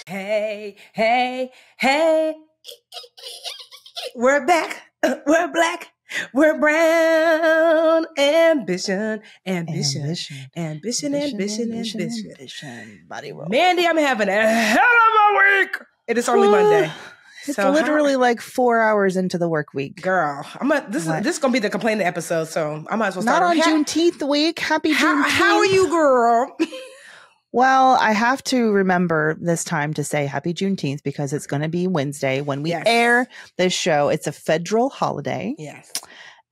Hey, hey, hey. We're back. We're black. We're brown. Ambition. Body roll. Mandy, I'm having a hell of a week. It is only Monday. It's literally like 4 hours into the work week. Girl, this is gonna be the complaining episode, so I might as well start. Not on Juneteenth week. Happy Juneteenth. How are you, girl? Well, I have to remember this time to say happy Juneteenth because it's going to be Wednesday when we air this show. It's a federal holiday. Yes.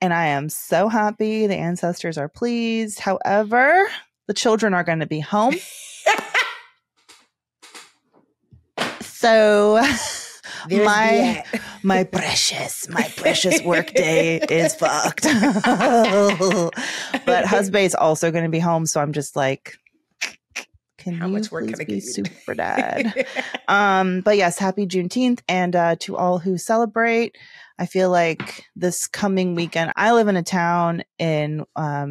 And I am so happy. The ancestors are pleased. However, the children are going to be home. So my precious work day is fucked. But husband's also going to be home. So I'm just like, how much work can I be super dad? But yes, happy Juneteenth. And to all who celebrate, I feel like this coming weekend, I live in a town in, a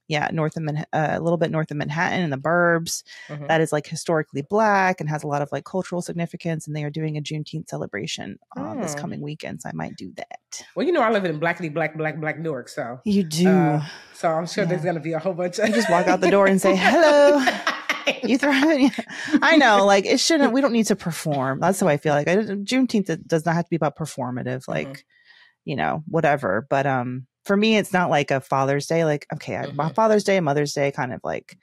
little bit north of Manhattan in the burbs that is like historically Black and has a lot of like cultural significance. And they are doing a Juneteenth celebration this coming weekend. So I might do that. Well, I live in black Newark. So you do. So I'm sure there's going to be a whole bunch of. You just walk out the door and say, hello. You throw it. I know, like it shouldn't. We don't need to perform. That's how I feel. Like Juneteenth does not have to be about performative. Like, whatever. But for me, it's not like a Father's Day. Like, okay, Father's Day, Mother's Day, kind of like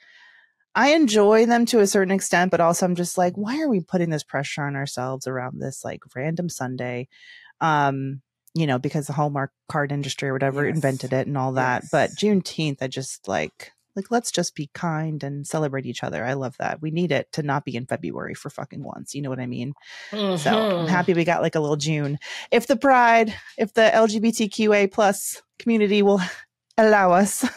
I enjoy them to a certain extent, but also I'm just like, why are we putting this pressure on ourselves around this like random Sunday? Because the Hallmark card industry or whatever invented it and all that. But Juneteenth, I just like let's just be kind and celebrate each other. I love that. We need it to not be in February for fucking once. You know what I mean? So I'm happy we got like a little June. If the LGBTQA plus community will allow us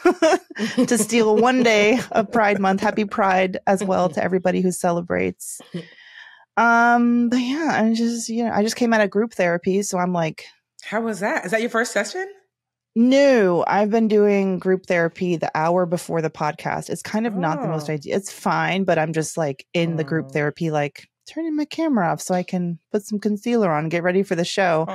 to steal one day of Pride Month, happy Pride as well to everybody who celebrates. But yeah, I just came out of group therapy. So I'm like, how was that? Is that your first session? No, I've been doing group therapy the hour before the podcast. It's kind of not the most ideal. It's fine, but I'm just like in the group therapy, like turning my camera off so I can put some concealer on and get ready for the show.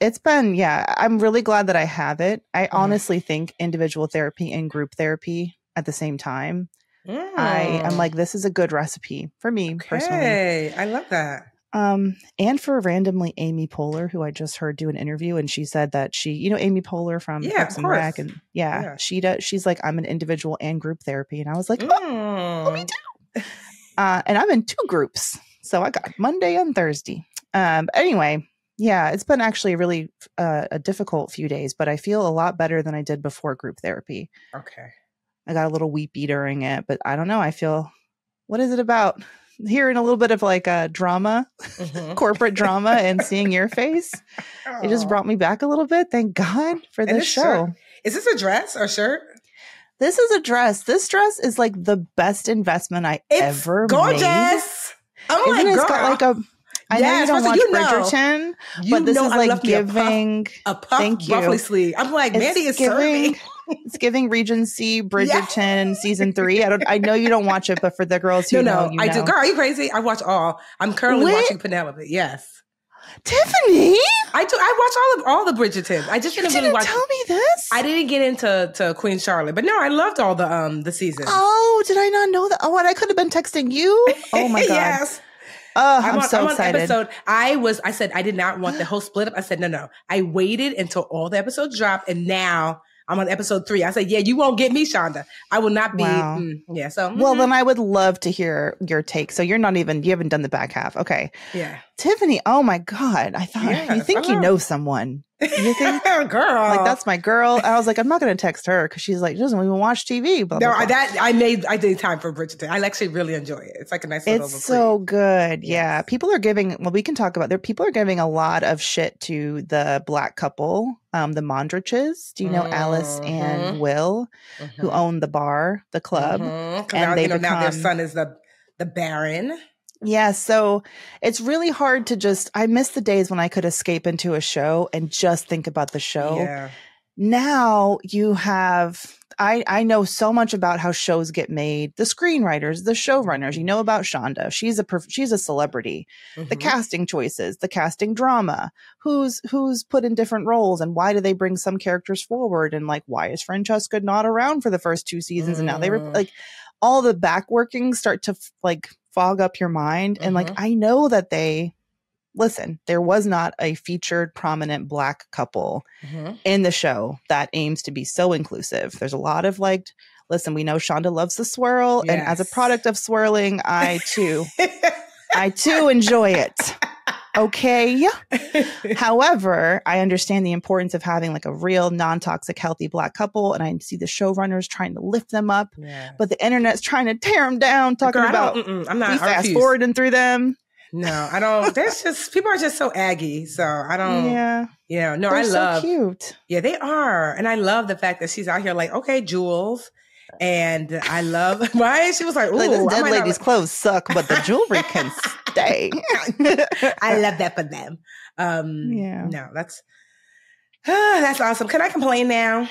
It's been, I'm really glad that I have it. I honestly think individual therapy and group therapy at the same time. I am like, this is a good recipe for me personally. I love that. And for randomly Amy Poehler, who I just heard do an interview, and she said that she, Amy Poehler from Parks and Rec, and she does. She's like, I'm an individual and group therapy, and I was like, oh, me too. And I'm in 2 groups, so I got Monday and Thursday. Anyway, it's been actually a really a difficult few days, but I feel a lot better than I did before group therapy. Okay, I got a little weepy during it, but I don't know. I feel, what is it about? Hearing a little bit of like a drama, corporate drama, and seeing your face, it just brought me back a little bit. Thank God for this show. Shirt. Is this a dress or shirt? This is a dress. This dress is like the best investment ever made. Gorgeous. Oh my God. It's got like a. I know you don't watch Bridgerton, but this is like giving a puff ruffly sleeve. I'm like, Mandy is serving. It's giving Regency Bridgerton season 3. I know you don't watch it, but for the girls who know, I do. Girl, are you crazy? I watch all. I'm currently watching Penelope. Yes, Tiffany. I do. I watch all the Bridgerton. I just didn't really watch. Tell me this. I didn't get into Queen Charlotte, but no, I loved all the seasons. Oh, did I not know that? Oh, and I could have been texting you. Oh my God. Yes. I'm so excited. I said I did not want the whole split up. I said no. I waited until all the episodes dropped, and now I'm on episode 3. I said, you won't get me, Shonda. I will not be. Wow. Well, then I would love to hear your take. So you haven't done the back half. Okay. Yeah. Tiffany, oh my God. I thought, you think you know someone. You think, girl, like that's my girl. I was like, I'm not going to text her because she's like, she doesn't even watch TV. Blah, blah, blah. I did time for Bridgerton. I actually really enjoy it. It's like a nice little. It's so good. Yes. Yeah, people are giving. Well, we can talk about there. People are giving a lot of shit to the Black couple, the Mondriches. Do you know Alice and Will, who own the club, and now their son is the Baron. Yeah, so it's really hard to I miss the days when I could escape into a show and just think about the show. Yeah. Now you have I know so much about how shows get made. The screenwriters, the showrunners, you know about Shonda. She's a celebrity. The casting choices, the casting drama, who's put in different roles, and why do they bring some characters forward, and like why is Francesca not around for the first 2 seasons and now they like all the back workings start to like fog up your mind. And like I know that there was not a featured prominent Black couple in the show that aims to be so inclusive. There's a lot of like, listen, we know Shonda loves the swirl. Yes. And as a product of swirling, I too enjoy it. Okay. However, I understand the importance of having like a real non-toxic, healthy Black couple. And I see the showrunners trying to lift them up, but the internet's trying to tear them down, talking about I'm not fast forwarding through them. No, I don't. There's just people are just so aggy. So I don't. Yeah. No, they're I love. So cute. Yeah, they are, and I love the fact that she's out here like, okay, Jules, and I love right. She was like, ooh, like, this dead lady's clothes suck, but the jewelry can stay. I love that for them. No, that's awesome. Can I complain now?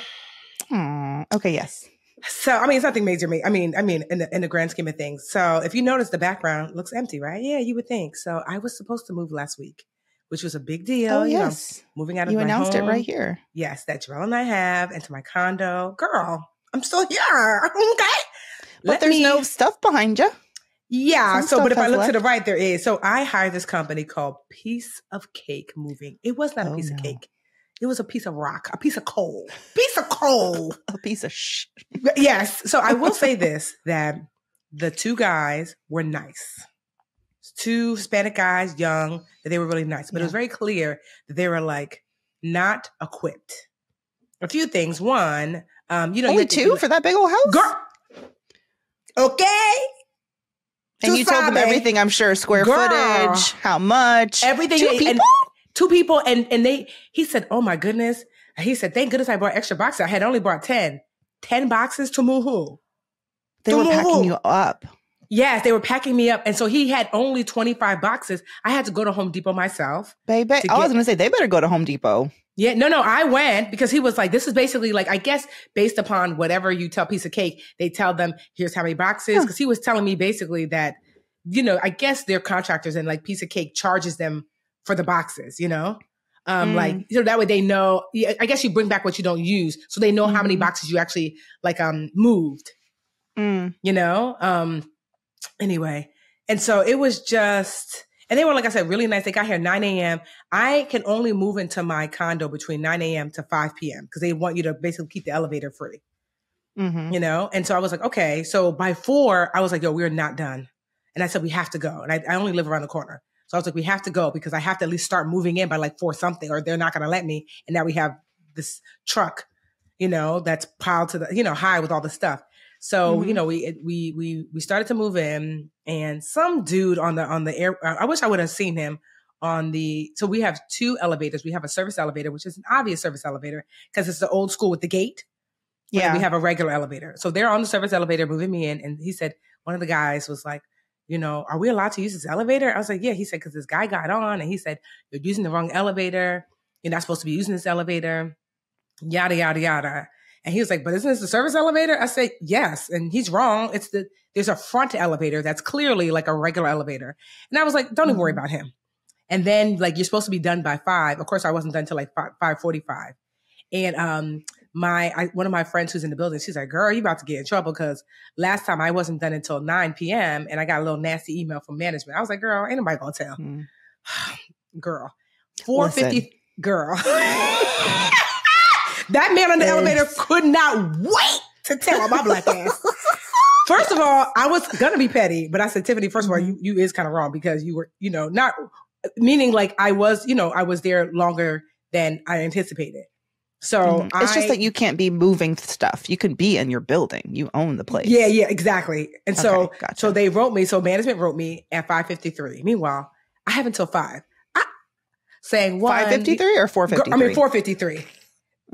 Okay, yes. So, I mean, it's nothing major. I mean, in the grand scheme of things. So if you notice, the background looks empty, right? Yeah, you would think. So I was supposed to move last week, which was a big deal. Oh, yes. You know, moving out of my home. You announced it right here. Yes, that Jarrell and I have into my condo. Girl, I'm still here. Okay. But there's no stuff behind you. Yeah. But if I look to the right, there is. So I hired this company called Piece of Cake Moving. It was not a piece of cake. It was a piece of rock, a piece of coal, a piece of shh. Yes. So I will say this, that the 2 guys were nice. 2 Hispanic guys, young, that they were really nice. But it was very clear that they were like not equipped. A few things. One, only 2 for that big old house? Girl. Okay. And you told them everything, I'm sure. Square footage, how much. Everything. 2 people? 2 people, and he said, oh my goodness. He said, thank goodness I brought extra boxes. I had only brought 10 boxes to move who? They were packing you up. Yes, they were packing me up. And so he had only 25 boxes. I had to go to Home Depot myself. Baby, I was going to say, they better go to Home Depot. Yeah, no, I went because he was like, this is basically like, I guess based upon whatever you tell Piece of Cake, they tell them, here's how many boxes. Because he was telling me basically that, I guess they're contractors and like Piece of Cake charges them for the boxes, like, that way they know, I guess you bring back what you don't use. So they know how many boxes you actually like, moved, anyway. And so it was just, and they were, like I said, really nice. They got here 9 a.m. I can only move into my condo between 9 a.m. to 5 p.m. because they want you to basically keep the elevator free, And so I was like, okay. So by 4, I was like, yo, we're not done. And I said, we have to go. And I only live around the corner. So I was like, we have to go because I have to at least start moving in by like 4 something or they're not going to let me. And now we have this truck, that's piled to the, high with all the stuff. So, we started to move in and some dude on the air, I wish I would have seen him so we have 2 elevators. We have a service elevator, which is an obvious service elevator because it's the old school with the gate. Yeah. We have a regular elevator. So they're on the service elevator moving me in. And he said, one of the guys was like, are we allowed to use this elevator? I was like, yeah. He said, because this guy got on and he said, you're using the wrong elevator. You're not supposed to be using this elevator. Yada, yada, yada. And he was like, but isn't this the service elevator? I said, yes. And he's wrong. There's a front elevator that's clearly like a regular elevator. And I was like, don't even worry about him. And then like, you're supposed to be done by 5. Of course, I wasn't done till like 5:45. And, one of my friends who's in the building, she's like, girl, you about to get in trouble because last time I wasn't done until 9 p.m. and I got a little nasty email from management. I was like, girl, ain't nobody gonna tell. Girl, 4:50, girl. That man on the elevator could not wait to tell on my black ass. First of all, I was gonna be petty, but I said, Tiffany, first of all, you is kind of wrong because you were, not meaning like I was there longer than I anticipated. So it's just that you can't be moving stuff. You can be in your building. You own the place. Yeah, exactly. And so, gotcha. So they wrote me. So management wrote me at 5:53. Meanwhile, I have until 5. Saying 5:53 or 4:53? I mean 4:53.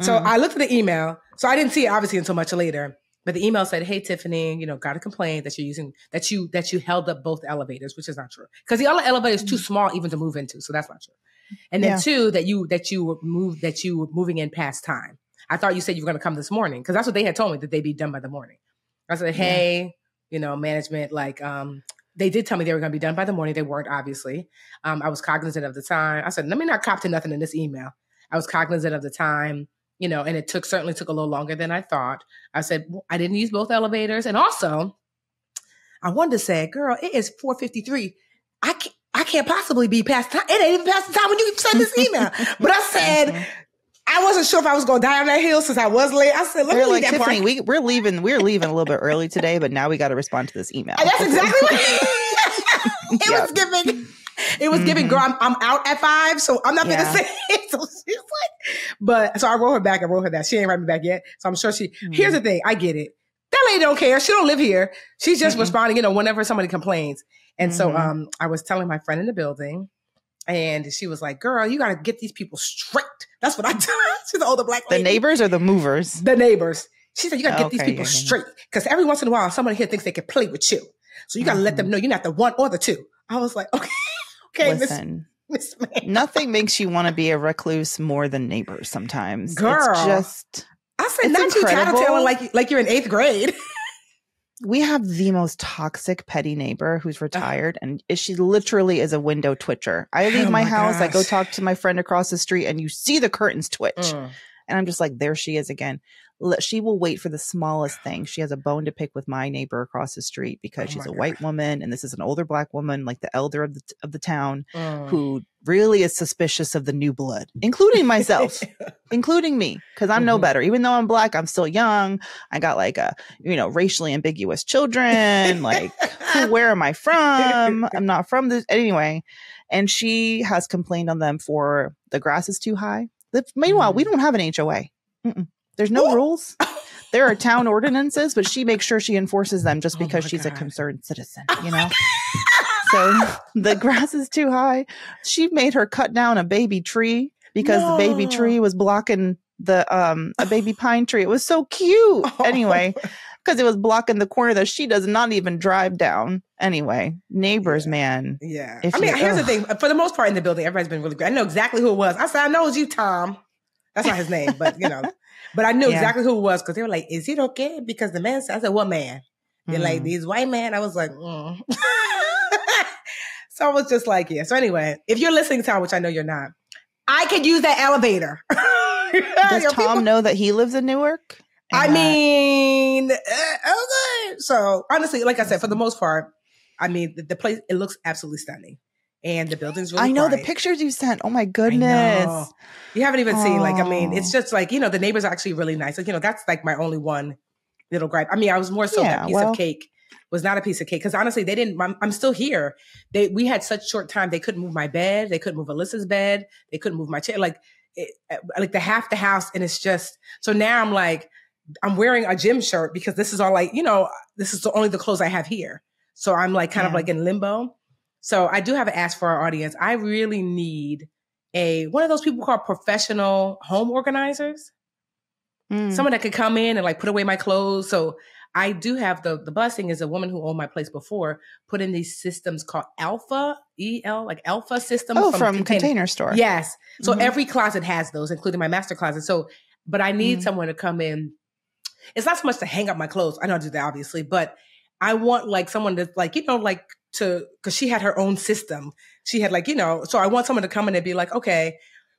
So I looked at the email. So I didn't see it obviously until much later. But the email said, "Hey Tiffany, got a complaint that you're using that you held up both elevators, which is not true because the other elevator is too small even to move into. So that's not true." And then 2, that you were moving in past time. I thought you said you were going to come this morning. Cause that's what they had told me, that they'd be done by the morning. I said, hey, management, like, they did tell me they were going to be done by the morning. They weren't, obviously. I was cognizant of the time. I said, let me not cop to nothing in this email. I was cognizant of the time, and it certainly took a little longer than I thought. I said, I didn't use both elevators. And also, I wanted to say, girl, it is 4:53. I can't possibly be past time. It ain't even past the time when you send this email. But I said, I wasn't sure if I was going to die on that hill since I was late. I said, let me leave that Tiffany, part. we're leaving a little bit early today, but now we got to respond to this email. And that's exactly what it was giving. It was giving, girl, I'm out at 5, so I'm not going to say it. So she's like, so I wrote her back. She ain't write me back yet. So I'm sure here's the thing. I get it. That lady don't care. She don't live here. She's just responding, whenever somebody complains. And so I was telling my friend in the building, and she was like, girl, you got to get these people straight. That's what I do. She's the older black lady. The neighbors or the movers? The neighbors. She said, you got to get these people straight. Because every once in a while, somebody here thinks they can play with you. So you got to let them know you're not the one or the two. I was like, okay, listen, Miss nothing makes you want to be a recluse more than neighbors sometimes. Girl. It's just... I said, not you tattletaling like you're in 8th grade. We have the most toxic petty neighbor who's retired, and she literally is a window twitcher. I leave my house, I go talk to my friend across the street, and you see the curtains twitch. And I'm just like, there she is again. She will wait for the smallest thing. She has a bone to pick with my neighbor across the street because she's a white woman, and this is an older black woman, like the elder of the town, who really is suspicious of the new blood, including myself, including me, because I'm no better. Even though I'm black, I'm still young. I got like a racially ambiguous children. Like, where am I from? I'm not from this anyway. And she has complained on them for the grass is too high. Meanwhile, we don't have an HOA. There's no rules. There are town ordinances, but she makes sure she enforces them just because she's a concerned citizen, So the grass is too high. She made her cut down a baby tree because the baby tree was blocking a baby pine tree. It was so cute. Anyway, because it was blocking the corner that she does not even drive down. Anyway, neighbors, man. Yeah. Here's the thing. For the most part in the building, everybody's been really great. I know exactly who it was. I said, I know it was you, Tom. That's not his name, but but I knew exactly who it was because they were like, is it okay? Because the man said, I said, what man? They're like, these white man. I was like, So I was just like, yeah. So anyway, if you're listening, Tom, which I know you're not, I could use that elevator. Does Tom know that he lives in Newark? Okay. So honestly, like I said, for the most part, the place, it looks absolutely stunning. And the building's really quiet. The pictures you sent. Oh my goodness. You haven't even seen, it's just like, the neighbors are actually really nice. Like, that's like my only one little gripe. I was more so that piece of cake was not a piece of cake. Cause honestly, they didn't, I'm still here. We had such short time. They couldn't move my bed. They couldn't move Alyssa's bed. They couldn't move my chair. Like the half the house. And it's just, so now I'm like, I'm wearing a gym shirt because this is all like, this is only the clothes I have here. So I'm like kind of like in limbo. So I do have an ask for our audience. I really need one of those people called professional home organizers. Someone that could come in and like put away my clothes. So I do have the blessing is a woman who owned my place before put in these systems called Alpha, like Alpha systems. Oh, from Container Store. Yes. So every closet has those, including my master closet. So, but I need someone to come in. It's not so much to hang up my clothes. I don't do that obviously, but I want like someone that's like, because she had her own system. She had like, so I want someone to come in and be like, okay,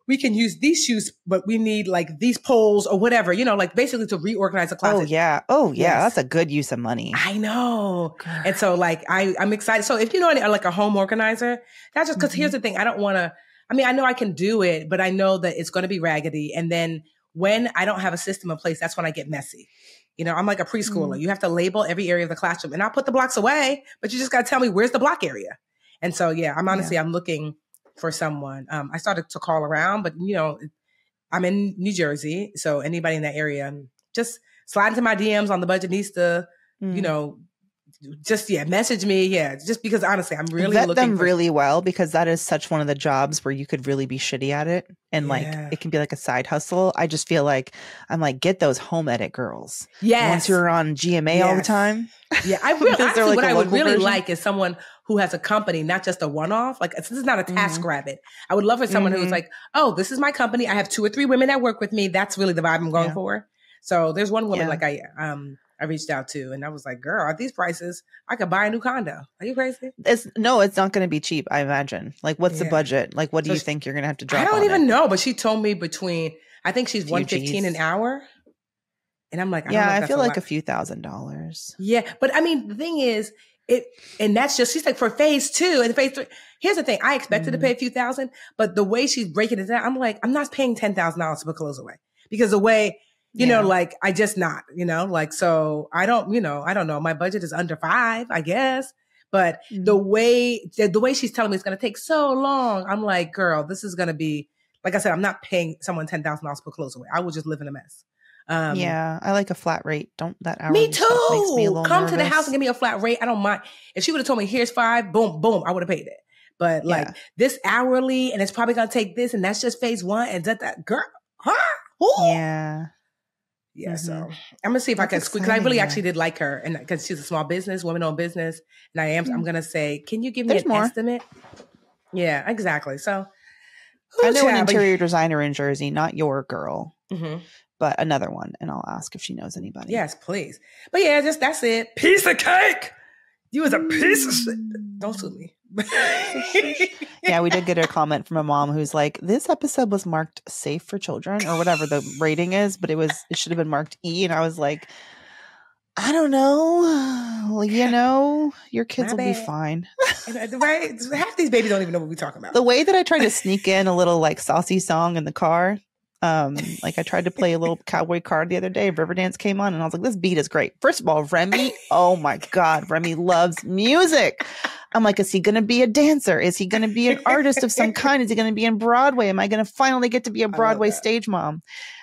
we can use these shoes, but we need like these poles or whatever, like basically to reorganize the closet. Oh yeah. Yes. That's a good use of money. I know. God. And so like, I'm excited. So if you know like a home organizer, that's just because here's the thing. I don't want to, I know I can do it, but I know that it's going to be raggedy. And then when I don't have a system in place, that's when I get messy. I'm like a preschooler. You have to label every area of the classroom and I'll put the blocks away, but you just got to tell me where's the block area. And so, yeah, I'm looking for someone. I started to call around, but I'm in New Jersey. So anybody in that area, just slide into my DMs on the Budgetnista, message me. Yeah. Just because honestly, I'm really vet looking them really well, because that is such one of the jobs where you could really be shitty at it. And like, it can be like a side hustle. I just feel like I'm like, get those home edit girls. Yes. Once you're on GMA all the time. Yeah. Actually, like what I would really version? like is someone who has a company, not just a one-off. Like, this is not a task rabbit. I would love for someone who's like, oh, this is my company. I have 2 or 3 women that work with me. That's really the vibe I'm going for. So there's one woman like I reached out to, and I was like, girl, at these prices, I could buy a new condo. Are you crazy? It's not going to be cheap, I imagine. Like, what's the budget? Like, what do you think you're going to have to drop? I don't even know, but she told me I think she's $115 an hour. And I'm like, I feel like a few $1,000s. Yeah. But I mean, the thing is, and that's just, she's like, for phase 2 and phase 3. Here's the thing. I expected to pay a few thousand, but the way she's breaking it down, I'm like, I'm not paying $10,000 to put clothes away, because the way, you know, like, I just not, you know, like, so I don't know. My budget is under 5, I guess. But the way she's telling me it's going to take so long, I'm like, girl, this is going to be, like I said, I'm not paying someone $10,000 to put clothes away. I will just live in a mess. I like a flat rate. Don't that hourly me too. stuff makes me a little Come nervous. to the house and give me a flat rate. I don't mind. If she would have told me here's 5, boom, boom, I would have paid it. But like this hourly, and it's probably gonna take this, and that's just phase 1, and that girl, huh? Ooh. Yeah. So I'm gonna see if I can squeeze, because I really actually did like her, and because she's a small business, woman-owned business, and I'm gonna say, can you give me an estimate? Yeah, exactly. So I know an interior designer in Jersey, not your girl. But another one, and I'll ask if she knows anybody. Yes, please. But yeah, that's it. Piece of cake. You was a piece of shit. Don't sue me. Yeah, we did get a comment from a mom who's like, this episode was marked safe for children, or whatever the rating is, but it should have been marked E. And I was like, I don't know. You know, your kids will be fine. Right? Half these babies don't even know what we're talking about. The way that I tried to sneak in a little like saucy song in the car. Like I tried to play a little cowboy card the other day. Riverdance came on, and I was like, this beat is great. First of all, Remy, oh my God, Remy loves music. I'm like, is he going to be a dancer? Is he going to be an artist of some kind? Is he going to be in Broadway? Am I going to finally get to be a Broadway stage mom?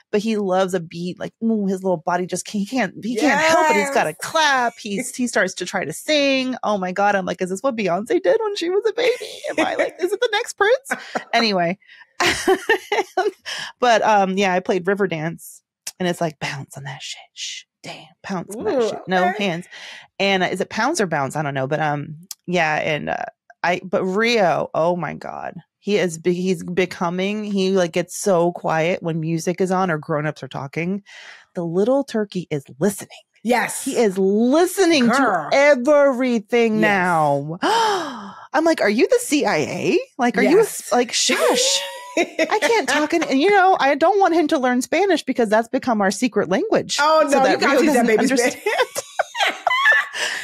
But he loves a beat. Like, his little body just he can't help it. He's got to clap. He starts to try to sing. Oh my God. I'm like, is this what Beyonce did when she was a baby? Am I like, is it the next Prince? Anyway. But I played Riverdance, and it's like, bounce on that shit. Shh, damn, pounce on that shit. No hands. And is it pounds or bounce? I don't know. But but Rio, oh my God. He's becoming, he like gets so quiet when music is on or grown-ups are talking. The little turkey is listening. Yes. He is listening to everything now. I'm like, are you the CIA? Like, are you like, shush. I can't talk. And I don't want him to learn Spanish, because that's become our secret language. Oh, no, so you got to teach that baby Spanish.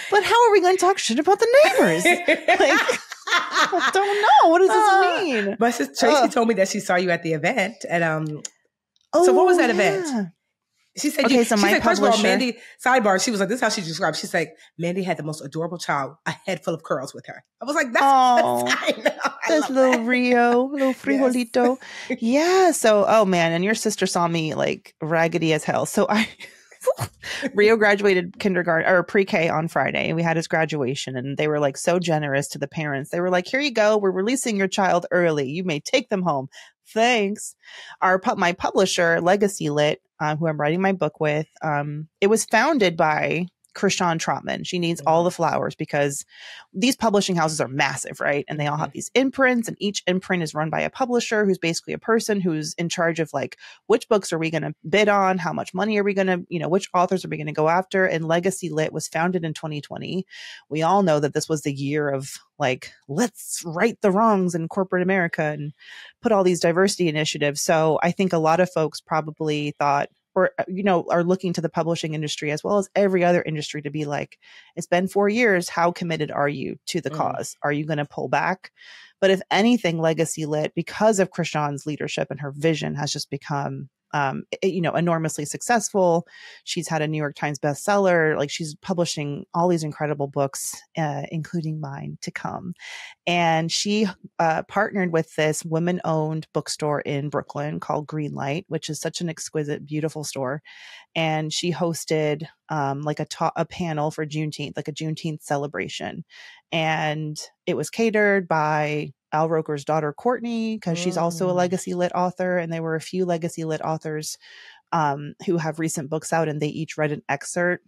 But how are we going to talk shit about the neighbors? Like, I don't know. What does this mean? But Tracy told me that she saw you at the event. And so what was that event? She said, okay, so my first publisher, of all, Mandi, sidebar, she was like, this is how she described. She's like, Mandi had the most adorable child, a head full of curls with her. I was like, that's I know. This little Rio, little frijolito. Yes. Yeah. So, oh man. And your sister saw me like raggedy as hell. So Rio graduated kindergarten or pre-K on Friday, and we had his graduation, and they were like so generous to the parents. They were like, here you go. We're releasing your child early. You may take them home. Thanks. My publisher, Legacy Lit, who I'm writing my book with, it was founded by Krishan Trotman. She needs all the flowers because these publishing houses are massive, right? And they all have these imprints, and each imprint is run by a publisher who's basically a person who's in charge of like, which books are we going to bid on? How much money are we going to, which authors are we going to go after? And Legacy Lit was founded in 2020. We all know that this was the year of like, let's right the wrongs in corporate America and put all these diversity initiatives. So I think a lot of folks probably thought, or, are looking to the publishing industry as well as every other industry to be like, it's been 4 years. How committed are you to the cause? Are you going to pull back? But if anything, Legacy Lit, because of Krishan's leadership and her vision, has just become enormously successful. She's had a New York Times bestseller. Like she's publishing all these incredible books, including mine to come. And she partnered with this women-owned bookstore in Brooklyn called Greenlight, which is such an exquisite, beautiful store. And she hosted like a panel for Juneteenth, like a Juneteenth celebration. And it was catered by Al Roker's daughter, Courtney, because she's also a legacy lit author. And there were a few legacy lit authors who have recent books out, and they each read an excerpt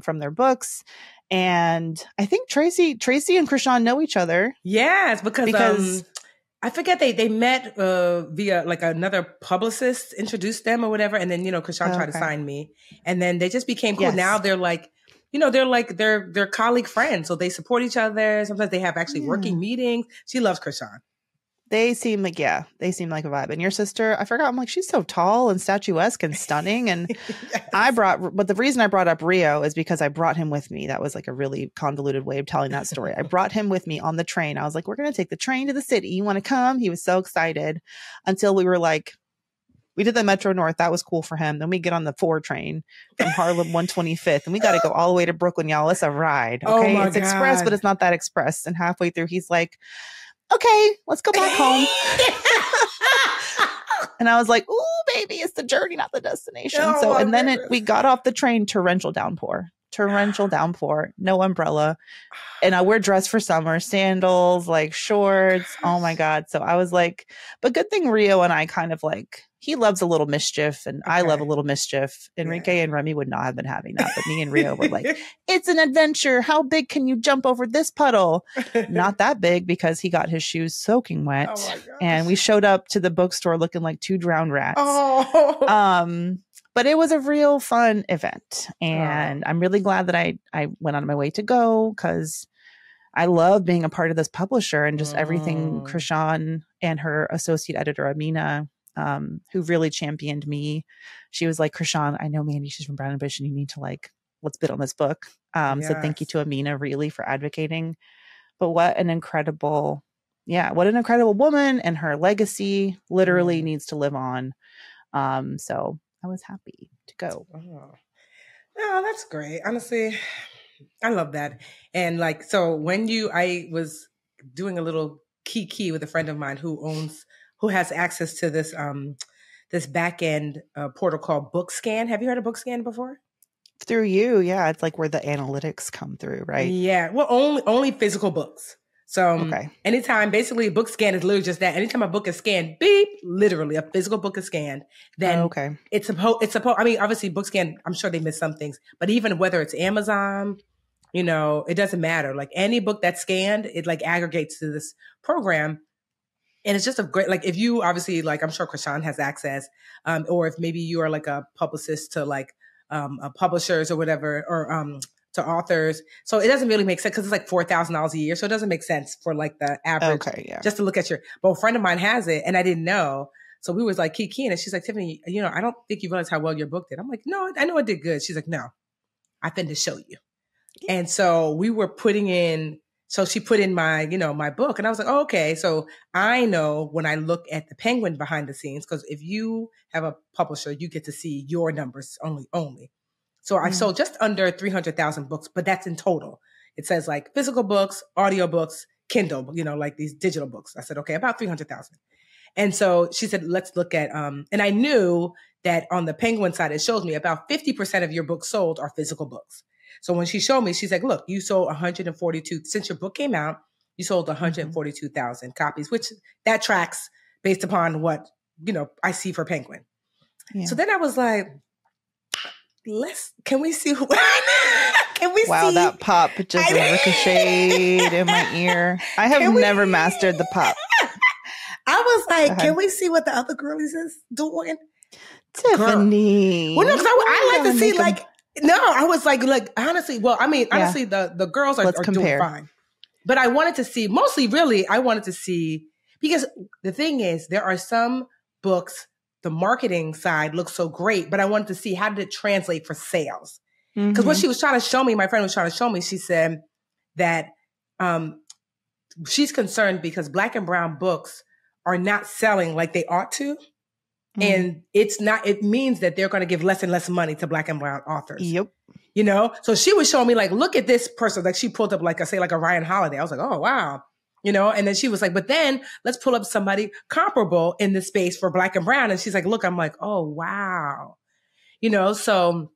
from their books. And I think Tracy and Krishan know each other. Yes, because I forget they met via like another publicist introduced them or whatever, and then Krishan tried to sign me, and then they just became cool. Yes. Now they're like, they're colleague friends, so they support each other. Sometimes they have actually working meetings. She loves Krishan. They seem like a vibe. And your sister, I forgot, I'm like, she's so tall and statuesque and stunning. And yes. But the reason I brought up Rio is because I brought him with me. That was like a really convoluted way of telling that story. I brought him with me on the train. I was like, we're going to take the train to the city. You want to come? He was so excited until we were like, we did the Metro North. That was cool for him. Then we get on the 4 train from Harlem 125th, and we got to go all the way to Brooklyn, y'all. It's a ride. Okay. It's express, but it's not that express. And halfway through, he's like, okay, let's go back home. And I was like, ooh, baby, it's the journey, not the destination. We got off the train, torrential downpour, no umbrella. And we're dressed for summer, sandals, like shorts. Oh my God. So I was like, but good thing Rio and I kind of like, he loves a little mischief and I love a little mischief. Enrique and Remy would not have been having that, but me and Rio were like, it's an adventure. How big can you jump over this puddle? Not that big, because he got his shoes soaking wet. Oh and we showed up to the bookstore looking like 2 drowned rats. But it was a real fun event. And I'm really glad that I went on my way to go, because I love being a part of this publisher and just everything Krishan and her associate editor, Amina, who really championed me. She was like, Krishan, I know Mandi, she's from Brown and Bush, and you need to let's bid on this book. So thank you to Amina really for advocating. But what an incredible woman, and her legacy literally needs to live on. So I was happy to go. Oh, that's great. Honestly, I love that. And I was doing a little kiki with a friend of mine who has access to this this back end portal called BookScan. Have you heard of BookScan before? Through you, yeah. It's like where the analytics come through, right? Yeah. Well, only physical books. So anytime, basically, BookScan is literally just that. Anytime a book is scanned, beep, literally a physical book is scanned, then it's supposed. I mean, obviously, BookScan, I'm sure they miss some things, but even whether it's Amazon, it doesn't matter. Like any book that's scanned, it like aggregates to this program. And it's just a great, if you obviously, I'm sure Krishan has access, or if maybe you are like a publicist to publishers or whatever, or to authors. So it doesn't really make sense because it's like $4,000 a year. So it doesn't make sense for the average, just to look at but a friend of mine has it and I didn't know. So we was like keying and she's like, Tiffany, I don't think you realize how well your book did. I'm like, no, I know it did good. She's like, no, I finna show you. And so we were so she put in my, my book and I was like, oh, okay. So I know when I look at the Penguin behind the scenes, because if you have a publisher, you get to see your numbers only. So I sold just under 300,000 books, but that's in total. It says physical books, audio books, Kindle, these digital books. I said, okay, about 300,000. And so she said, let's look at, and I knew that on the Penguin side, it shows me about 50% of your books sold are physical books. So when she showed me, she's like, look, you sold 142, since your book came out, you sold 142,000 copies, which that tracks based upon what, I see for Penguin. Yeah. So then I was like, can we see who, can we see? Wow, that pop just ricocheted in my ear. I have never mastered the pop. I was like, can we see what the other girlies is doing? Tiffany. Well, no, because I like to see no, I was like, honestly, honestly, the girls are doing fine. But I wanted to see, I wanted to see, because the thing is, there are some books, the marketing side looks so great, but I wanted to see how did it translate for sales? Because what she was trying to show me, my friend was trying to show me, she said that she's concerned because Black and brown books are not selling like they ought to. And it means that they're going to give less and less money to Black and brown authors. Yep. You know? So she was showing me like, look at this person. Like she pulled up like, like a Ryan Holiday. I was like, oh, wow. You know? And then she was like, but then let's pull up somebody comparable in the space for Black and brown. And she's like, look, I'm like, oh, wow. You know? So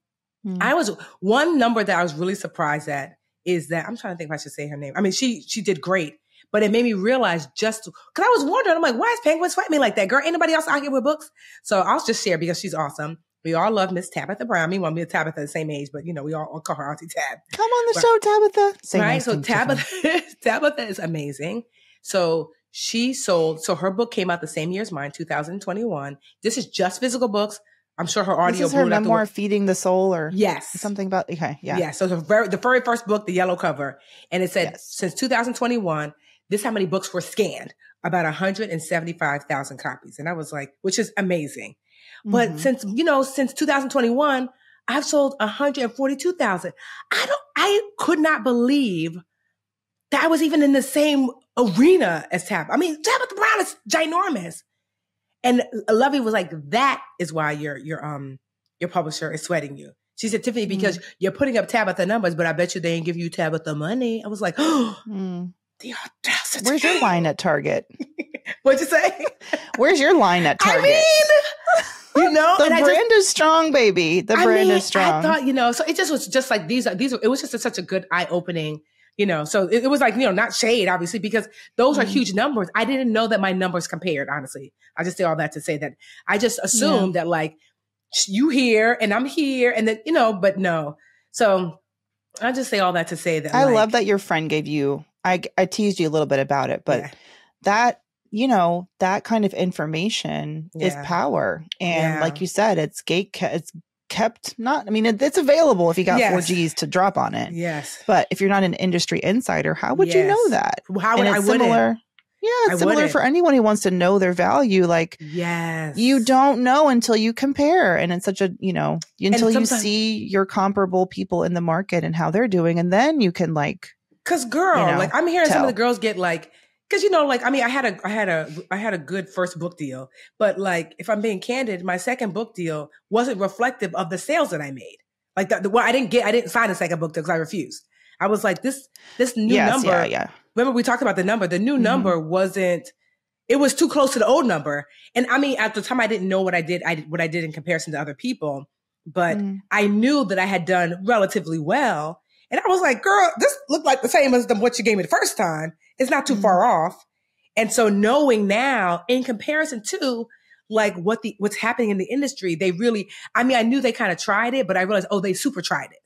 one number that I was really surprised at is that, I'm trying to think if I should say her name. I mean, she did great. But it made me realize because I was wondering, I'm like, why is Penguin sweat me like that? Girl, ain't nobody else out here with books. So I'll just share because she's awesome. We all love Miss Tabitha Brown. Meanwhile, me and Tabitha the same age, but we all call her Auntie Tab. Come on the show, Tabitha. Same right? So Tabitha is amazing. So she sold, her book came out the same year as mine, 2021. This is just physical books. I'm sure her audio. This is her memoir, Feeding the Soul, or something about. Okay, yeah. Yeah. So the very first book, the yellow cover, and it said since 2021. This is how many books were scanned, about 175,000 copies. And I was like, which is amazing. But since 2021, I've sold 142,000. I could not believe that I was even in the same arena as Tabitha. I mean, Tabitha Brown is ginormous. And Lovey was like, that is why your publisher is sweating you. She said, Tiffany, because you're putting up Tabitha numbers, but I bet you they ain't give you Tabitha money. I was like, oh, the audacity. Where's your line at Target? What'd you say? Where's your line at Target? I mean, the brand is strong, baby. The brand is strong. I thought, so it just was just like these, it was just such a good eye-opening, so it was like, not shade, obviously, because those are huge numbers. I didn't know that my numbers compared, honestly. I just say all that to say that I just assumed that like you here and I'm here and then, but no. So I just say all that to say that I love that your friend gave you, I teased you a little bit about it, but that, that kind of information is power. And like you said, it's kept not, I mean, it's available if you got 4 Gs to drop on it. Yes. But if you're not an industry insider, how would you know that? How would I wouldn't? Yeah, it's similar for anyone who wants to know their value. Like, you don't know until you compare. And it's such a, until you see your comparable people in the market and how they're doing. And then you can cause girl, like I'm hearing some of the girls get cause I mean, I had a good first book deal, but like, if I'm being candid, my second book deal wasn't reflective of the sales that I made. Like I didn't sign a second book deal because I refused. I was like, this new number. Remember we talked about the number. The new number it was too close to the old number. And I mean, at the time I didn't know what I did in comparison to other people, but I knew that I had done relatively well. And I was like, girl, this looked like the same as what you gave me the first time. It's not too far off. And so knowing now in comparison to like what's happening in the industry, they really, I mean, I knew they kind of tried it, but I realized, they super tried it.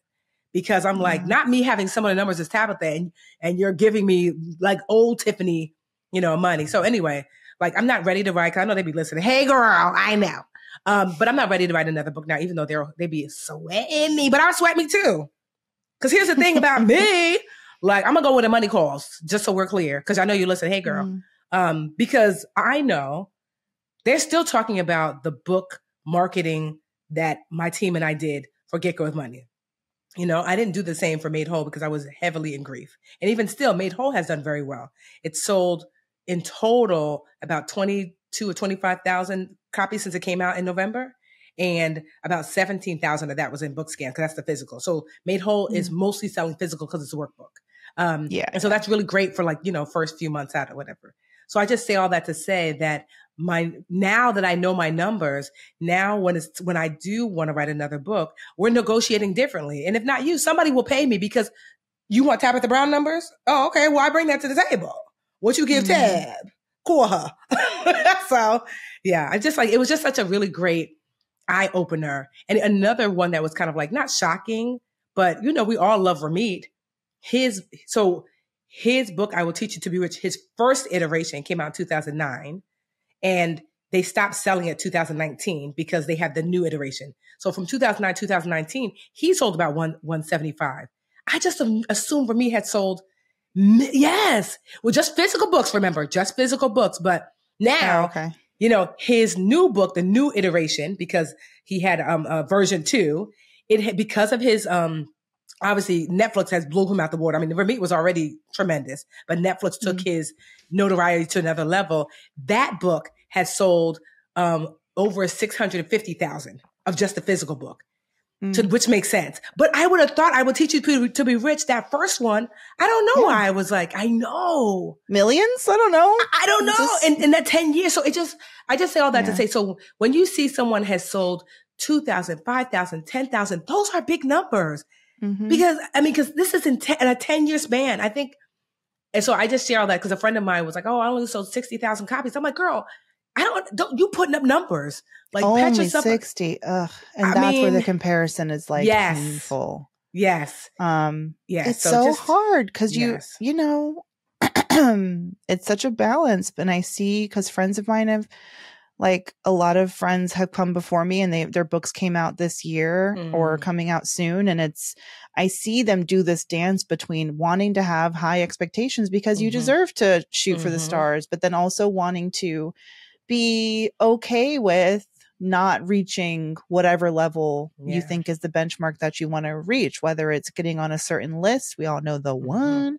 Because I'm like, not me having some of the numbers as Tabitha and you're giving me like old Tiffany, money. So anyway, like I'm not ready to write, cause I know they be listening. Hey girl, I know. But I'm not ready to write another book now, even though they be sweating me, but I'll sweat me too. Cause here's the thing about me, like I'm gonna go with the money calls, just so we're clear. Cause I know you listen, hey girl. Because I know they're still talking about the book marketing that my team and I did for Get Growth Money. I didn't do the same for Made Whole because I was heavily in grief. And even still, Made Whole has done very well. It sold in total about 22 or 25,000 copies since it came out in November. And about 17,000 of that was in BookScan because that's the physical. So Made Whole is mostly selling physical because it's a workbook. And so that's really great for first few months out or whatever. So I just say all that to say that now that I know my numbers, now when I do want to write another book, we're negotiating differently. And if not you, somebody will pay me because you want Tabitha Brown numbers. Oh, okay. Well, I bring that to the table. What you give Tab? Call her. So yeah, it was just such a really great eye opener. And another one that was kind of like not shocking, but we all love Ramit. His book, I Will Teach You to Be Rich, his first iteration came out in 2009. And they stopped selling it 2019 because they had the new iteration. So from 2009, 2019, he sold about 175. I just assumed Ramit had sold, well, just physical books, remember, just physical books. But now, his new book, the new iteration, because he had version 2, because of his, obviously Netflix has blew him out the water. I mean, Ramit was already tremendous, but Netflix took his notoriety to another level. That book has sold over 650,000 of just the physical book. Which makes sense. But I would have thought I would teach you to be rich. That first one, I don't know why I was like, I know. Millions? I don't know. I don't know. In that 10 years. So I just say all that to say, so when you see someone has sold 2,000, 5,000, 10,000, those are big numbers. Because this is in a 10-year span, I think. And so I just share all that because a friend of mine was like, oh, I only sold 60,000 copies. I'm like, girl, don't you putting up numbers. Like only 60. Ugh. And that's where the comparison is like painful. Yes. It's so hard because you know, it's such a balance. And I see, because friends of mine have, like, a lot of friends have come before me and their books came out this year or coming out soon. And I see them do this dance between wanting to have high expectations because you deserve to shoot for the stars, but then also wanting to be okay with not reaching whatever level you think is the benchmark that you want to reach, whether it's getting on a certain list, we all know the one,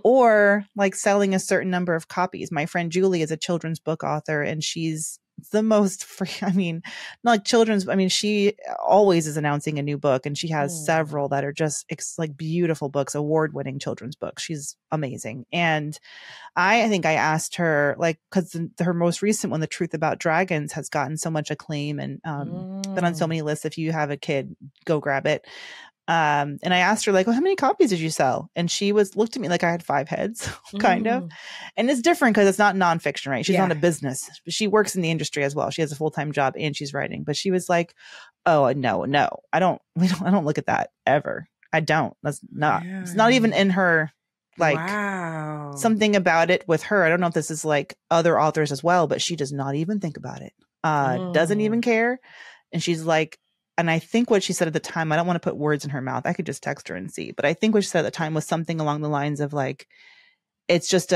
or like selling a certain number of copies. My friend Julie is a children's book author, and she's the most not like children's, she always is announcing a new book, and she has several that are just like beautiful books, award-winning children's books. She's amazing. And I think I asked her, like, because her most recent one, The Truth About Dragons, has gotten so much acclaim and been on so many lists. If you have a kid, go grab it. And I asked her, like, well, how many copies did you sell? And she looked at me like I had 5 heads, kind of. And it's different because it's not nonfiction, right? She's not a business. She works in the industry as well. She has a full-time job and she's writing. But she was like, oh, no, I don't look at that ever. I don't. That's not, it's not even in her, like, something about it with her. I don't know if this is like other authors as well, but she does not even think about it. Doesn't even care. And she's like, and I think what she said at the time, I don't want to put words in her mouth. I could just text her and see. But I think what she said at the time was something along the lines of like, it's just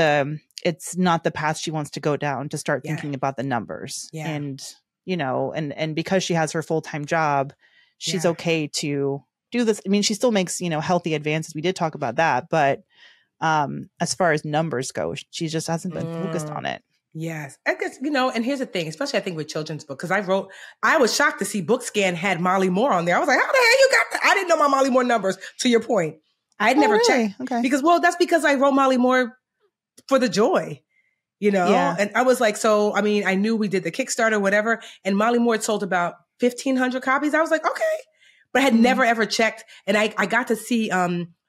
it's not the path she wants to go down, to start thinking about the numbers. And, and because she has her full-time job, she's okay to do this. she still makes, healthy advances. We did talk about that. But as far as numbers go, she just hasn't been focused on it. Yes. I guess, and here's the thing, especially I think with children's book, because I was shocked to see BookScan had Molly Moore on there. I was like, how the hell you got that? I didn't know my Molly Moore numbers, to your point. I had never checked. Okay. Because, that's because I wrote Molly Moore for the joy, And I was like, I knew we did the Kickstarter, whatever. And Molly Moore had sold about 1,500 copies. I was like, okay. But I had never, ever checked. And I got to see,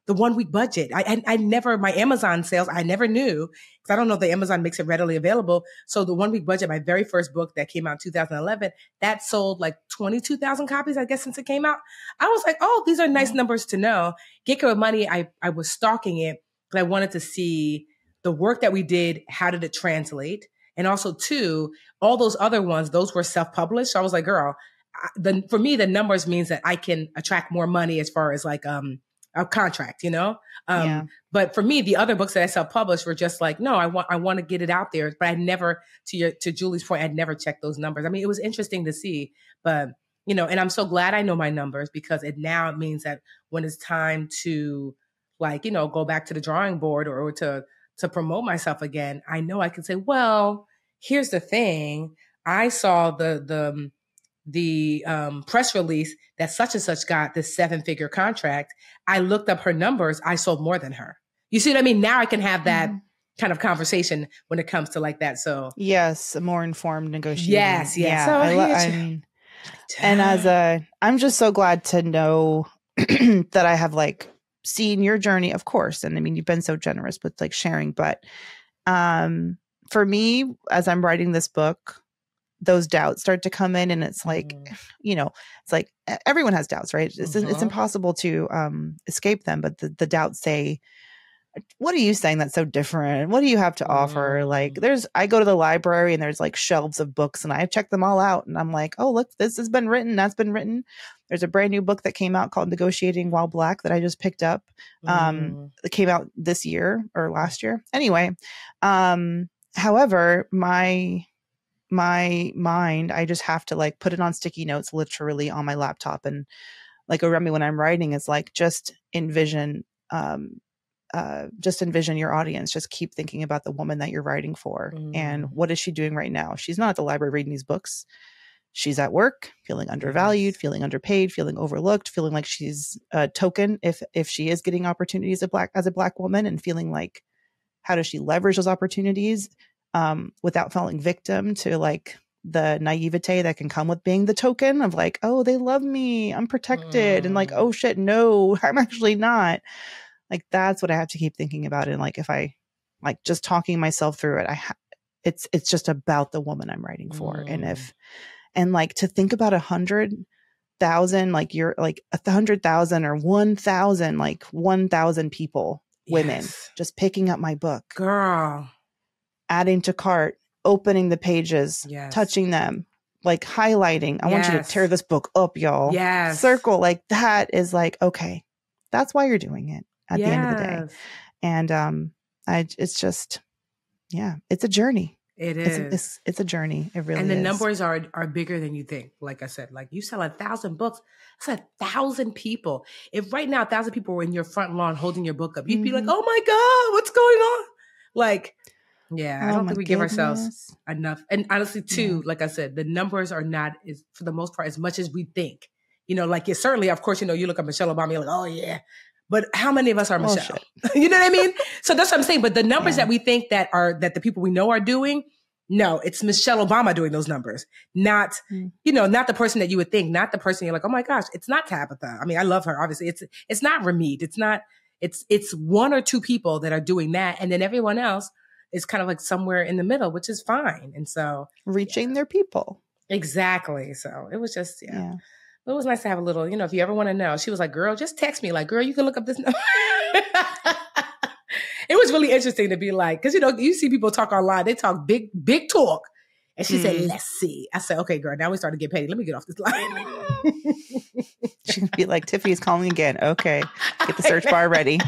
the 1 week budget. I never, my Amazon sales, I never knew, because I don't know if the Amazon makes it readily available. So the 1 week budget, my very first book that came out in 2011, that sold like 22,000 copies, I guess, since it came out. I was like, oh, these are nice numbers to know. Get Her Money, I was stalking it, but I wanted to see the work that we did. How did it translate? And also, too, all those other ones, those were self-published. So I was like, girl, for me, the numbers means that I can attract more money as far as like, a contract, but for me, the other books that I self-published were just like, no, I want to get it out there. But I never, to Julie's point, I'd never checked those numbers. It was interesting to see, but and I'm so glad I know my numbers, because it means that when it's time to, like, go back to the drawing board or to promote myself again, I know I can say, well, here's the thing. I saw the press release that such and such got this 7-figure contract. I looked up her numbers. I sold more than her. You see what I mean? Now I can have that kind of conversation when it comes to like that. So yes, a more informed negotiation. Yes. Yeah. So and I'm just so glad to know that I have like seen your journey, of course. And you've been so generous with like sharing, but for me, as I'm writing this book, those doubts start to come in, and it's like, it's like everyone has doubts, right? It's impossible to escape them. But the doubts say, what are you saying that's so different? What do you have to offer? Like I go to the library and there's like shelves of books, and I check them all out, and I'm like, oh, look, this has been written. That's been written. There's a brand new book that came out called Negotiating While Black that I just picked up. It came out this year or last year. Anyway. However, my mind, I just have to like put it on sticky notes, literally on my laptop. And like around me when I'm writing is like, just envision your audience. Just keep thinking about the woman that you're writing for. And what is she doing right now? She's not at the library reading these books. she's at work, feeling undervalued, feeling underpaid, feeling overlooked, feeling like she's a token if she is getting opportunities as a Black woman, and feeling like, how does she leverage those opportunities without falling victim to like the naivete that can come with being the token of like, oh, they love me, I'm protected, and like, oh shit, no, I'm actually not. Like, that's what I have to keep thinking about. And like, if I like just talking myself through it, it's just about the woman I'm writing for. And like to think about 100,000, like you're like 100,000 or 1,000, like 1,000 people, women, just picking up my book, girl, adding to cart, opening the pages, touching them, like highlighting. I want you to tear this book up, y'all. Circle, like that is like, okay, that's why you're doing it at the end of the day. And it's just, it's a journey. It is. It's a journey. It really is. And the numbers are bigger than you think. Like I said, like you sell 1,000 books. That's 1,000 people. If right now 1,000 people were in your front lawn holding your book up, you'd be like, oh my God, what's going on? Like, I don't think we give ourselves enough. And honestly, too, like I said, the numbers are not, for the most part, as much as we think. You know, like certainly, of course, you know, you look at Michelle Obama, you're like, oh yeah. But how many of us are Michelle? You know what I mean? So that's what I'm saying. But the numbers that we think that the people we know are doing, no, it's Michelle Obama doing those numbers, not, you know, not the person that you would think, not the person you're like, oh my gosh, it's not Tabitha. I mean, I love her. Obviously it's not Ramit. It's one or two people that are doing that. And then everyone else is kind of like somewhere in the middle, which is fine. And so reaching their people. Exactly. So it was just, it was nice to have a little, you know, if you ever want to know, she was like, girl, just text me. Like, girl, you can look up this number. It was really interesting to be like, because, you know, you see people talk online. They talk big talk. And she said, let's see. I said, okay, girl, now we start to get paid. Let me get off this line. She'd be like, Tiffany's calling again. Okay. Get the search bar ready.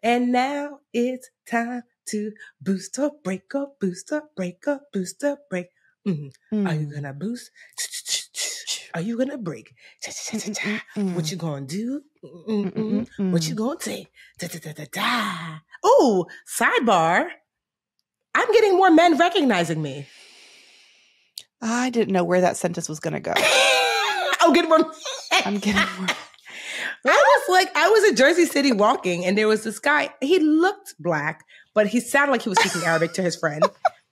And now it's time to boost or break up, boost or break up, boost or break. Are you going to boost? Are you going to break? What you going to do? What you going to take? Oh, sidebar. I'm getting more men recognizing me. I didn't know where that sentence was going to go. I'm getting more. I'm getting more. I was in Jersey City walking, and there was this guy. He looked Black, but he sounded like he was speaking Arabic to his friend.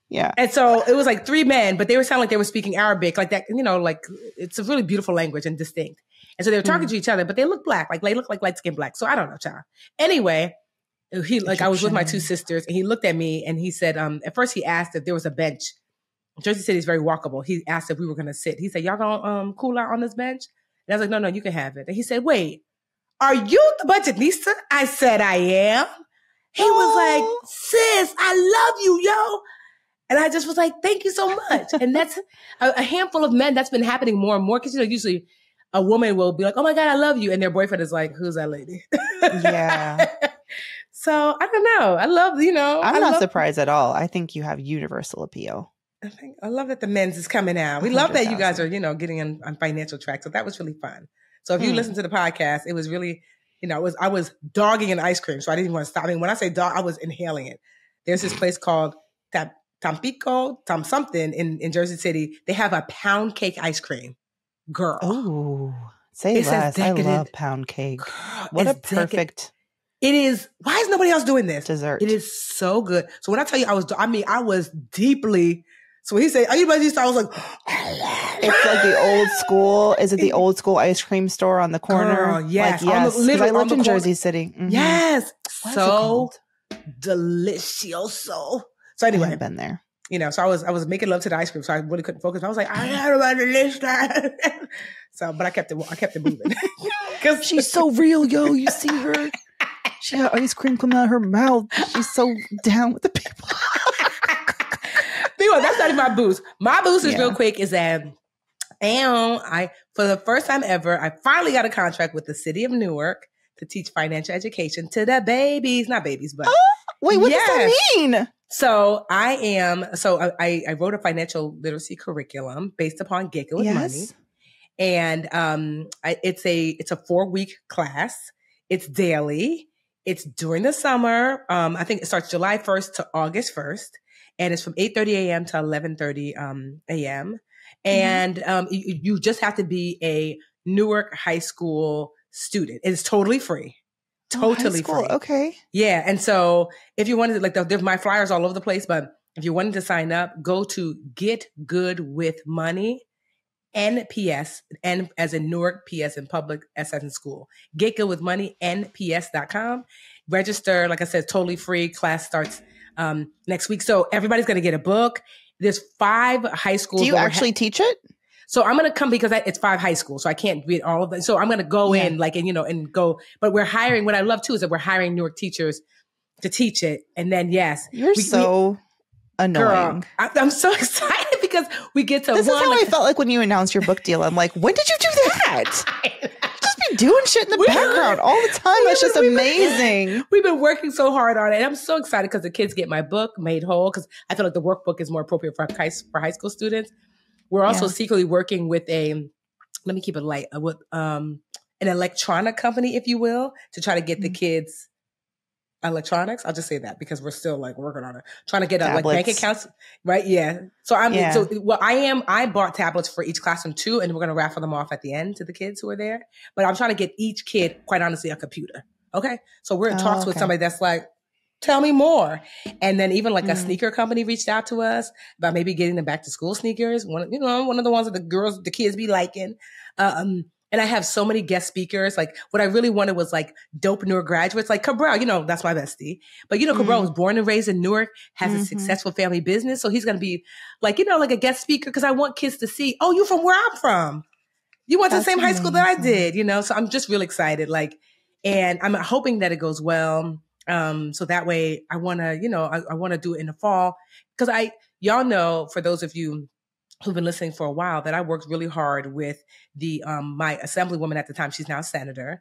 Yeah. And so it was like three men, but they were sounding like they were speaking Arabic, like that, you know, like it's a really beautiful language and distinct. And so they were talking to each other, but they look Black, like they look like light-skinned Black. So I don't know, child. Anyway, I was with my two sisters, and he looked at me and he said, at first he asked if there was a bench. Jersey City is very walkable. He asked if we were going to sit. He said, y'all going to cool out on this bench? And I was like, no, you can have it. And he said, wait, are you the budgetnista? I said, I am. He was like, sis, I love you, yo. And I just was like, thank you so much. And that's a handful of men. That's been happening more and more. Because, you know, usually a woman will be like, oh my God, I love you. And their boyfriend is like, who's that lady? Yeah. So I don't know. I love, you know. I'm not surprised at all. I think you have universal appeal. I love that the men's is coming out. We love that you guys are, you know, getting on financial track. So that was really fun. So if you listen to the podcast, it was really, you know, I was dogging an ice cream. So I didn't even want to stop. I mean, when I say dog, I was inhaling it. There's this place called Tampico, something in Jersey City. They have a pound cake ice cream. Girl. Oh, say less. I love pound cake. Girl, what a perfect. It is. Why is nobody else doing this? Dessert. It is so good. So when I tell you I was deeply. So when he said, are you buddy? I was like, it's like the old school. Is it the old school ice cream store on the corner? Girl, yes. Like, yes. Because I lived in Jersey City. Mm-hmm. Yes. So delicioso. So anyway, I've been there. You know, so I was making love to the ice cream, so I really couldn't focus. I was like, I had about to list that. So, but I kept it moving. Because she's so real, yo. You see her? She had ice cream coming out of her mouth. She's so down with the people. Anyway, that's not even my boost. My boost is real quick is that for the first time ever, I finally got a contract with the city of Newark to teach financial education to the babies. Not babies, but. Wait, what does that mean? So I wrote a financial literacy curriculum based upon Giga with Money. And it's a 4-week class. It's daily. It's during the summer. I think it starts July 1st to August 1st. And it's from 8:30 a.m. to 11:30 a.m. And you just have to be a Newark high school student. It's totally free. Totally free. Okay. Yeah. And so if you wanted to, like, there's my flyers all over the place, but if you wanted to sign up, go to Get Good with Money, NPS, N as in Newark, PS in public, S as in school. Get Good with Money, NPS.com. Register. Like I said, totally free. Class starts next week. So everybody's going to get a book. There's 5 high schools. Do you actually teach it? So I'm going to come because it's 5 high schools. So I can't read all of them. So I'm going to go in like, and go, but we're hiring, what I love too is that we're hiring Newark teachers to teach it. And then, yes. You're so annoying. Girl, I'm so excited because we get to This is how I felt like when you announced your book deal. I'm like, when did you do that? Just be doing shit in the background all the time. That's just amazing. We've been working so hard on it. And I'm so excited because the kids get my book made whole, because I feel like the workbook is more appropriate for high school students. We're also secretly working with let me keep it light, with an electronic company, if you will, to try to get the kids electronics. I'll just say that because we're still like working on it, trying to get like bank accounts, right? Yeah. So I bought tablets for each classroom too, and we're going to raffle them off at the end to the kids who are there. But I'm trying to get each kid, quite honestly, a computer. Okay. So we're in talks with somebody that's like, tell me more. And then even like a sneaker company reached out to us about maybe getting them back to school sneakers. One of the ones that the kids be liking. And I have so many guest speakers. Like what I really wanted was like dope Newark graduates, like Cabral, that's my bestie. But Cabral was born and raised in Newark, has a successful family business. So he's going to be like, like a guest speaker. Cause I want kids to see, oh, you from where I'm from. You went to the same high school that I did, So I'm just really excited. And I'm hoping that it goes well. So that way I want to, I want to do it in the fall, because y'all know, for those of you who've been listening for a while, that I worked really hard with my assemblywoman at the time, she's now a senator,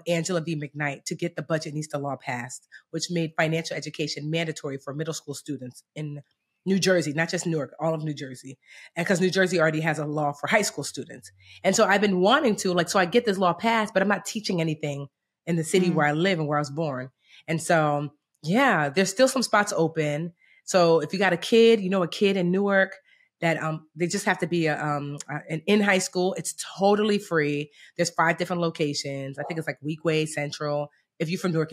Angela V. McKnight, to get the Budget Nista law passed, which made financial education mandatory for middle school students in New Jersey, not just Newark, all of New Jersey. And because New Jersey already has a law for high school students. And so I've been wanting to, so I get this law passed, but I'm not teaching anything in the city where I live and where I was born. And so, yeah, there's still some spots open. So if you got a kid, a kid in Newark, that they just have to be in high school. It's totally free. There's 5 different locations. I think it's like Weekway, Central. If you're from Newark,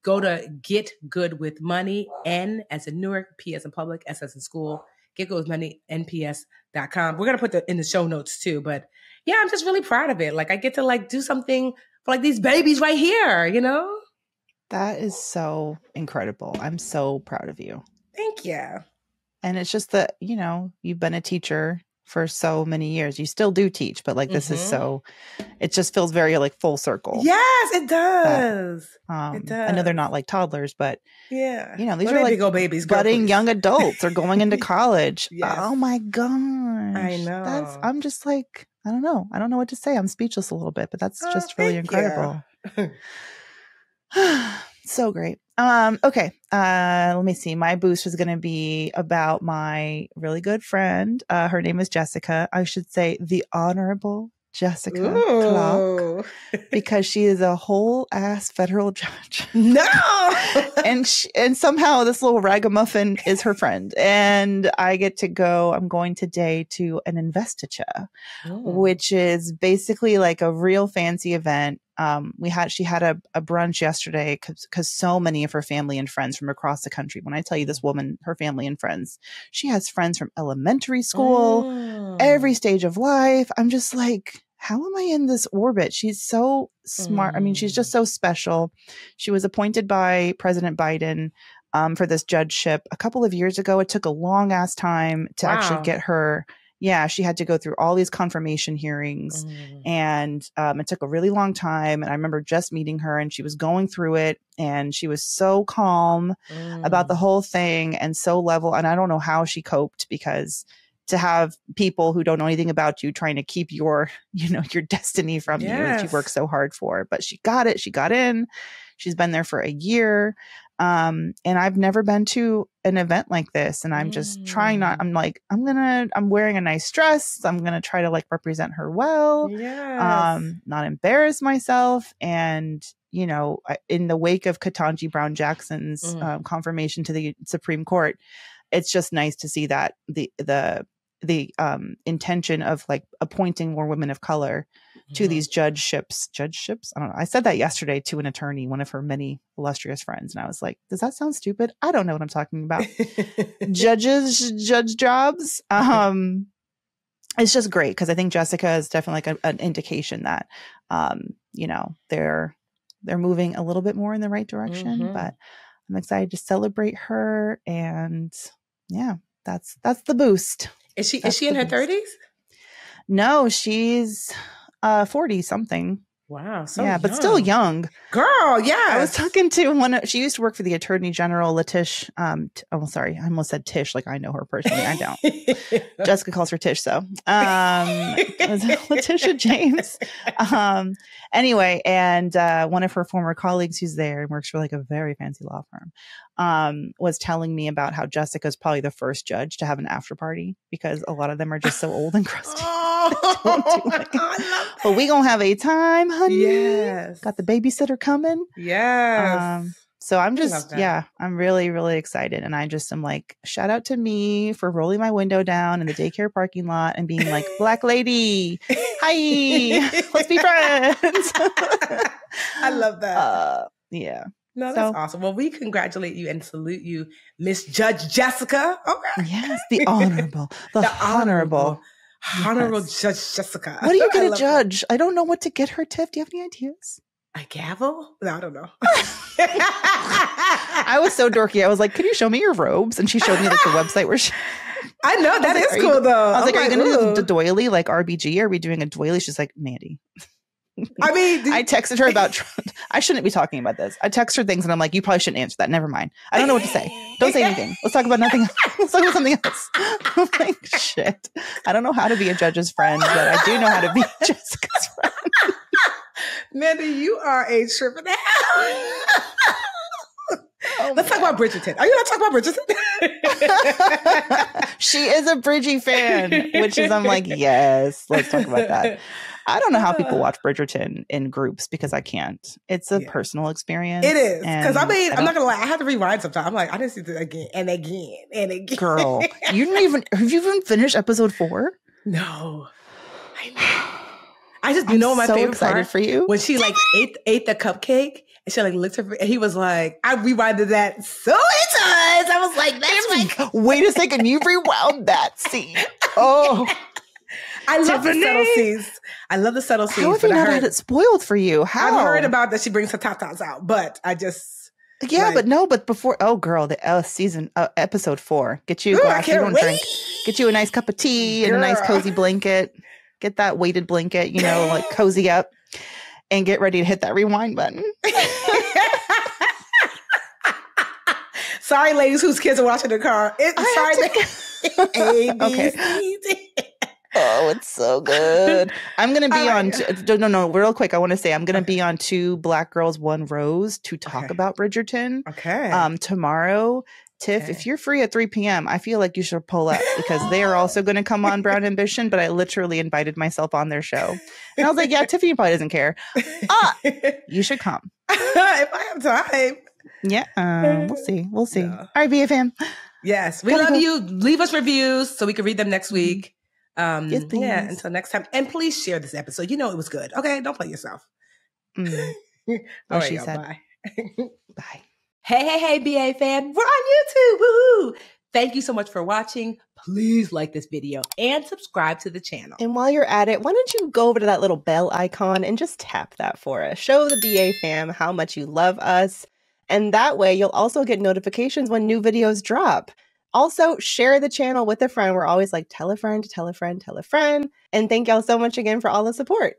go to Get Good with Money, N as in Newark, P as in public, S as in school. Get Good with Money, NPS.com. We're gonna put that in the show notes too. But yeah, I'm just really proud of it. Like I get to do something for these babies right here. That is so incredible. I'm so proud of you. Thank you. And it's just that, you've been a teacher for so many years. You still do teach, but this is it just feels very full circle. Yes, it does. It does. I know they're not like toddlers, but yeah, these are go babies, budding young adults or going into college. Yes. Oh my gosh. I know. I'm just I don't know. I don't know what to say. I'm speechless a little bit, but that's just really incredible. So great. Okay. Let me see. My boost was going to be about my really good friend. Her name is Jessica. I should say the Honorable Jessica Clark, because she is a whole ass federal judge. No. and somehow this little ragamuffin is her friend, and I get to go. I'm going today to an investiture, which is basically like a real fancy event. She had a brunch yesterday because so many of her family and friends from across the country. When I tell you this woman, her family and friends, she has friends from elementary school, every stage of life. I'm just like, how am I in this orbit? She's so smart. I mean, she's just so special. She was appointed by President Biden for this judgeship a couple of years ago. It took a long ass time to actually get her. Yeah, she had to go through all these confirmation hearings, and it took a really long time. And I remember just meeting her, and she was going through it, and she was so calm about the whole thing and so level. And I don't know how she coped, because to have people who don't know anything about you trying to keep your destiny from you that you work so hard for. But she got it. She got in. She's been there for a year. And I've never been to an event like this, and I'm just trying not, I'm wearing a nice dress. I'm going to try to represent her well, not embarrass myself. And, in the wake of Ketanji Brown Jackson's confirmation to the Supreme Court, it's just nice to see that the the intention of like appointing more women of color to these judgeships. I don't know. I said that yesterday to an attorney, one of her many illustrious friends. And I was like, does that sound stupid? I don't know what I'm talking about. Judge jobs. It's just great because I think Jessica is definitely like an indication that, you know, they're moving a little bit more in the right direction, but I'm excited to celebrate her. And yeah, that's the boost. Is she in her 30s? No, she's 40 something. Wow. So yeah, but still young. Girl, yeah. I was talking to she used to work for the Attorney General, Letish. Sorry, I almost said Tish, like I know her personally. I don't. Jessica calls her Tish, so Letitia James. Anyway, and one of her former colleagues who's there and works for like a very fancy law firm, was telling me about how Jessica's probably the first judge to have an after party because a lot of them are just so old and crusty. But we gonna have a time, honey. Yes. Got the babysitter coming. Yes. So I'm just, I'm really, really excited. And I just am like, shout out to me for rolling my window down in the daycare parking lot and being like, Black lady, hi, let's be friends. I love that. Yeah. No, that's awesome. Well, we congratulate you and salute you, Miss Judge Jessica. Okay. Yes, the honorable, the honorable Judge Jessica. What do you get a judge? That. I don't know what to get her, Tiff. Do you have any ideas? A gavel? No, I don't know. I was so dorky. I was like, can you show me your robes? And she showed me like the website where she... I know, that is cool though. I was like, are you going to do the doily like RBG? Are we doing a doily? She's like, Mandy. I mean, I texted her about, I shouldn't be talking about this. I text her things and I'm like, you probably shouldn't answer that. Never mind. I don't know what to say. Don't say anything. Let's talk about nothing else. Let's talk about something else. I'm like, shit. I don't know how to be a judge's friend, but I do know how to be Jessica's friend. Mandy, you are a trip in the hell. Let's talk about Bridgerton. Are you not talking about Bridgerton? She is a Bridgie fan, which is, I'm like, yes, let's talk about that. I don't know how people watch Bridgerton in groups because I can't. It's a personal experience. It is. Because I mean, I'm not going to lie. I had to rewind sometimes. I'm like, I didn't see this again and again and again. Girl, have you even finished episode 4? No. I know. I just, you know, my so favorite excited part? For you. When she like ate the cupcake and she like looked at her and he was like, I rewinded that so many times. I was like, that's like. Wait a second. You rewound that scene. Oh. I love the subtle scenes. I love the subtle scenes. How have you not had it spoiled for you? How? I've heard about that she brings her tatas out, but I just. Yeah, like, but before, oh girl, the episode 4. Get you a glass, you don't drink. Get you a nice cup of tea and a nice cozy blanket. Get that weighted blanket, you know, like cozy up and get ready to hit that rewind button. Sorry, ladies whose kids are watching the car. Okay. Oh, it's so good. I'm going to be on, no, real quick. I want to say I'm going to be on 2 Black Girls, 1 Rose to talk about Bridgerton. Okay. Tomorrow, Tiff, if you're free at 3 p.m., I feel like you should pull up because they are also going to come on Brown Ambition, but I literally invited myself on their show. And I was like, yeah, Tiffany probably doesn't care. You should come. If I have time. Yeah, we'll see. We'll see. Yeah. All right, BFM. Yes, we love you. Leave us reviews so we can read them next week. Yes, until next time. And please share this episode. You know it was good. Okay, don't play yourself. All right, she said. Bye. Bye. Hey, BA fam. We're on YouTube. Woohoo! Thank you so much for watching. Please like this video and subscribe to the channel. And while you're at it, why don't you go over to that little bell icon and just tap that for us. Show the BA fam how much you love us. And that way you'll also get notifications when new videos drop. Also, share the channel with a friend. We're always like, tell a friend, tell a friend, tell a friend. And thank y'all so much again for all the support.